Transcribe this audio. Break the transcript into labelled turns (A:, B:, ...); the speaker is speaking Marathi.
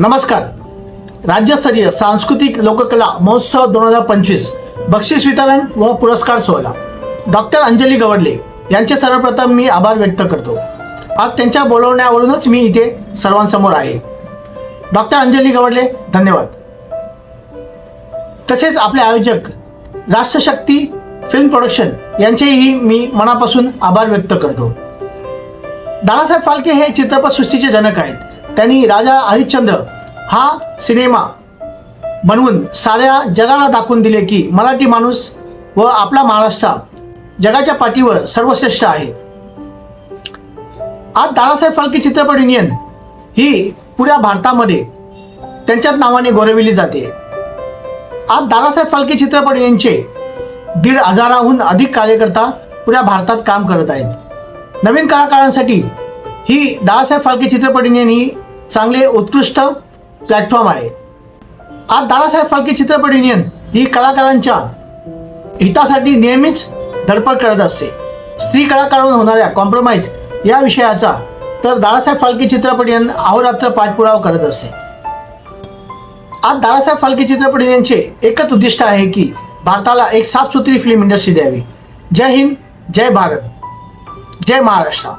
A: नमस्कार. राज्यस्तरीय सांस्कृतिक लोककला महोत्सव 2025 बक्षीस वितरण व पुरस्कार सोहळा. डॉक्टर अंजली गवडले यांचे सर्वप्रथम मी आभार व्यक्त करतो. आज त्यांच्या बोलवण्यावरूनच मी इथे सर्वांसमोर आहे. डॉक्टर अंजली गवडले, धन्यवाद. तसेच आपले आयोजक राष्ट्रशक्ती फिल्म प्रोडक्शन यांचेही मी मनापासून आभार व्यक्त करतो. दादासाहेब फाळके हे चित्रपटसृष्टीचे जनक आहेत. त्यांनी राजा हरिश्चंद्र हा सिनेमा बनवून साऱ्या जगाला दाखवून दिले की मराठी माणूस व आपला महाराष्ट्र जगाच्या पाठीवर सर्वश्रेष्ठ आहे. आज दादासाहेब फाळके चित्रपट युनियन ही पुऱ्या भारतामध्ये त्यांच्याच नावाने गौरविली जाते. आज दादासाहेब फाळके चित्रपट युनियनचे 1,500हून अधिक कार्यकर्ता पुऱ्या भारतात काम करत आहेत. नवीन कलाकारांसाठी ही दादासाहेब फाळके चित्रपट युनियन ही चांगले उत्कृष्ट प्लॅटफॉर्म आहे. आज दादासाहेब फाळके चित्रपट युनियन ही कलाकारांच्या हितासाठी नेहमीच धडपड करत असते. स्त्री कलाकारांवर होणाऱ्या कॉम्प्रोमाइज या विषयाचा तर दादासाहेब फाळके चित्रपट युनियन अहोरात्र पाठपुरावा करत असते. आज दादासाहेब फाळके चित्रपट युनियनचे एकच उद्दिष्ट आहे की भारताला एक साफसुथरी फिल्म इंडस्ट्री द्यावी. जय हिंद, जय भारत, जय महाराष्ट्र.